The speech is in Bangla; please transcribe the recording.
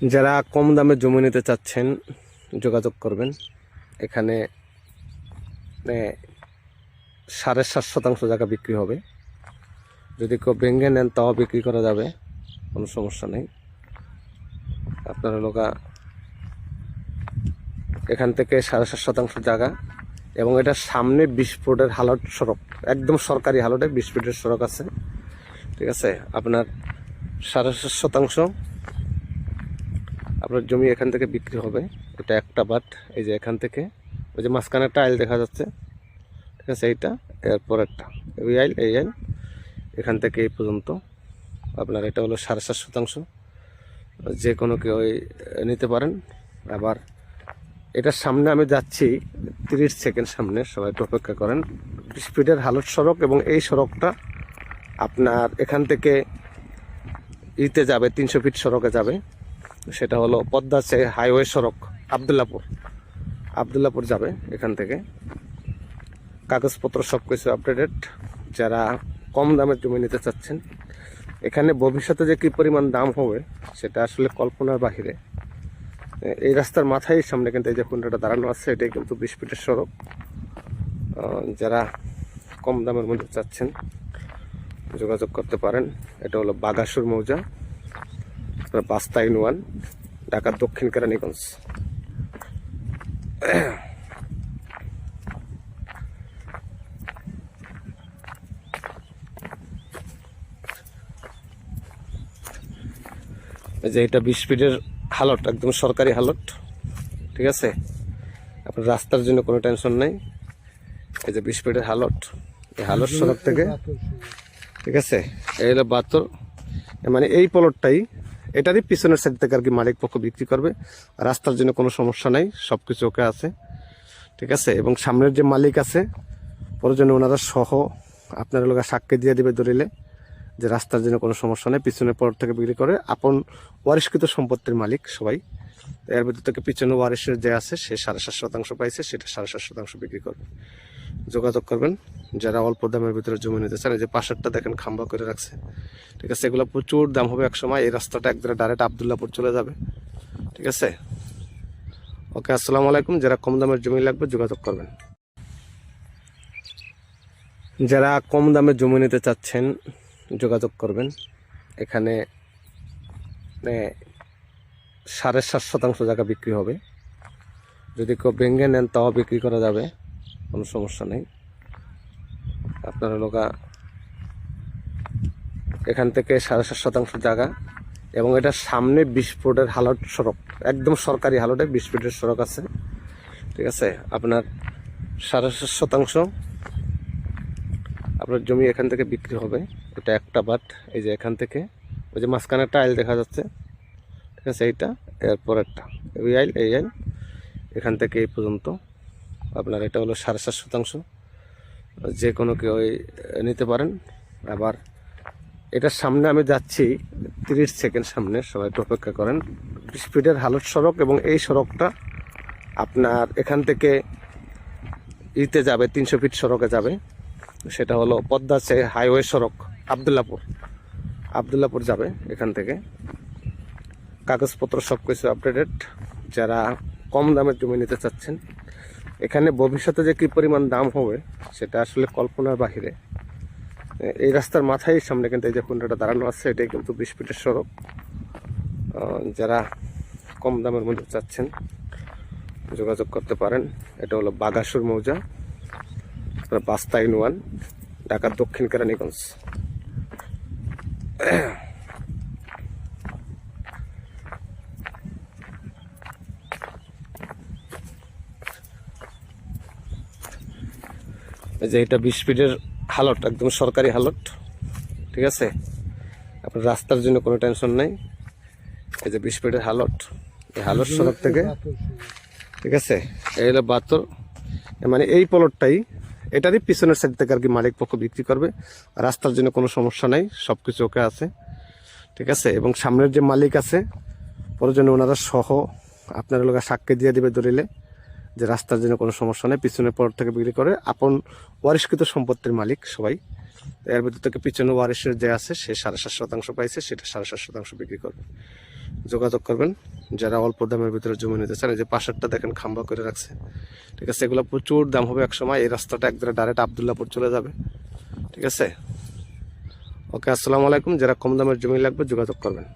যারা কম দামে জমি নিতে চাচ্ছেন যোগাযোগ করবেন। এখানে 7.5% জায়গা বিক্রি হবে। যদি কেউ ভেঙে নেন তাও বিক্রি করা যাবে, কোনো সমস্যা নেই। আপনারা লোকা এখান থেকে 7.5% জায়গা, এবং এটার সামনে 20 ফুটের হালট সড়ক, একদম সরকারি হালটে 20 ফুটের সড়ক আছে। ঠিক আছে, আপনার 7.5% আপনার জমি এখান থেকে বিক্রি হবে। এটা একটা বাট, এই যে এখান থেকে ওই যে মাঝখানে একটা আইল দেখা যাচ্ছে, ঠিক আছে, এইটা এরপর একটা এই আইল, এই আইল এখান থেকে এই পর্যন্ত আপনার এটা হলো 7.5%। যে কোনো কেউ নিতে পারেন। আবার এটার সামনে আমি যাচ্ছি 30 সেকেন্ড সামনে, সবাই একটু অপেক্ষা করেন। 20 ফিটের হালট সড়ক, এবং এই সড়কটা আপনার এখান থেকে ইতে যাবে, 300 ফিট সড়কে যাবে। সেটা হলো পদ্মা হাইওয়ে সড়ক, আবদুল্লাপুর যাবে এখান থেকে। কাগজপত্র সব কিছু আপডেটেড। যারা কম দামের জমি নিতে চাচ্ছেন, এখানে ভবিষ্যতে যে কী পরিমাণ দাম হবে সেটা আসলে কল্পনার বাহিরে। এই রাস্তার মাথায় সামনে কিন্তু এই যে কুন্ডাটা দাঁড়ানো আছে, এটাই কিন্তু 20 ফিটের সড়ক। যারা কম দামের মধ্যে চাচ্ছেন যোগাযোগ করতে পারেন। এটা হলো বাগাসুর মৌজা, বাস্তা ইউনিয়ন, ঢাকার দক্ষিণ কেরানীগঞ্জ। যে এটা 20 ফিটের হালট, একদম সরকারি হালট। ঠিক আছে, আপনার রাস্তার জন্য কোনো টেনশন নেই। এই যে 20 ফিটের হালট, এই হালট সড়ক থেকে, ঠিক আছে, এই হলো বাতর, মানে এই প্লটটাই, এটারই পিছনের সাইড থেকে আর কি মালিক পক্ষ বিক্রি করবে। রাস্তার জন্য কোনো সমস্যা নাই, সব কিছু ওকে আছে। ঠিক আছে, এবং সামনের যে মালিক আছে প্রয়োজনে ওনারা সহ আপনার লোক সাক্ষী দিয়ে দিবে দলিলে যে রাস্তার জন্য কোনো সমস্যা নেই, পিছনের প্লট থেকে বিক্রি করে। আপন ওয়ারিশকৃত সম্পত্তির মালিক সবাই। এর ভিতর থেকে পিছনে ওয়ারিশের যে আছে সে 7.5% পাইছে, সেটা 7.5% বিক্রি করবে। যোগাযোগ করবেন যারা অল্প দামের ভিতরে জমি নিতে চান। এই যে পাশেরটা দেখেন খাম্বা করে রাখছে, ঠিক আছে, এগুলো প্রচুর দাম হবে এক সময়। এই রাস্তাটা একদম ডাইরেক্ট আবদুল্লাপুর চলে যাবে। ঠিক আছে, ওকে, আসসালামু আলাইকুম। যারা কম দামের জমি লাগবে যোগাযোগ করবেন। যারা কম দামে জমি নিতে চাচ্ছেন যোগাযোগ করবেন। এখানে 7.5% জায়গা বিক্রি হবে। যদি কেউ ভেঙে নেন তাও বিক্রি করা যাবে, কোনো সমস্যা নেই। আপনারা লোকা এখান থেকে 7.5% জায়গা, এবং এটার সামনে 20 ফুটের হালট সড়ক, একদম সরকারি হালটে 20 ফুটের সড়ক আছে। ঠিক আছে, আপনার 7.5% আপনার জমি এখান থেকে বিক্রি হবে। এটা একটা বাট, এই যে এখান থেকে ওই যে মাঝখানে একটা আইল দেখা যাচ্ছে, ঠিক আছে, এইটা এরপর একটা এই আইল, এই আইল এখান থেকে এই পর্যন্ত আপনার এটা হলো 7.5%। যে কোনো কেউ নিতে পারেন। আবার এটার সামনে আমি যাচ্ছি 30 সেকেন্ড সামনে, সবাই একটু অপেক্ষা করেন। 20 ফিটের হালট সড়ক, এবং এই সড়কটা আপনার এখান থেকে ইতে যাবে, 300 ফিট সড়কে যাবে। সেটা হলো পদ্মা হাইওয়ে সড়ক, আবদুল্লাপুর যাবে এখান থেকে। কাগজপত্র সব কিছু আপডেটেড। যারা কম দামের জমি নিতে চাচ্ছেন, এখানে ভবিষ্যতে যে কী পরিমাণ দাম হবে সেটা আসলে কল্পনার বাহিরে। এই রাস্তার মাথায় সামনে কিন্তু এই যে কুন্ডাটা দাঁড়ানো আছে, এটাই কিন্তু 20 ফিটের সড়ক। যারা কম দামের মধ্যে চাচ্ছেন যোগাযোগ করতে পারেন। এটা হলো বাগাসুর মৌজা, বাস্তা ইউনিয়ন, ঢাকার দক্ষিণ কেরানীগঞ্জ। এই যে এটা 20 ফিটের হালট, একদম সরকারি হালট। ঠিক আছে, আপনার রাস্তার জন্য কোনো টেনশন নেই। এই যে 20 ফিটের হালট, এই হালট সড়ক থেকে, ঠিক আছে, এই হলো বাতর, মানে এই প্লটটাই, এটারই পিছনের সাইড থেকে আর কি মালিক পক্ষ বিক্রি করবে। রাস্তার জন্য কোনো সমস্যা নাই, সব কিছু ওকে আছে। ঠিক আছে, এবং সামনের যে মালিক আছে প্রয়োজনে ওনারা সহ আপনার লোক সাক্ষী দিয়ে দিবে দলিলে যে রাস্তার জন্য কোনো সমস্যা নেই, পিছনের প্লট থেকে বিক্রি করে। আপন ওয়ারিশকৃত সম্পত্তির মালিক সবাই। এর ভিতর থেকে পিছনে ওয়ারিশের যে আছে সে 7.5% পাইছে, সেটা 7.5% বিক্রি করবে। যোগাযোগ করবেন যারা অল্প দামের ভিতরে জমি নিতে চান। এই যে পাশেরটা দেখেন খাম্বা করে রাখছে, ঠিক আছে, এগুলো প্রচুর দাম হবে এক সময়। এই রাস্তাটা একবারে ডাইরেক্ট আবদুল্লাপুর চলে যাবে, ঠিক আছে। ওকে, আসসালামু আলাইকুম। যারা কম দামের জমি লাগবে যোগাযোগ করবেন।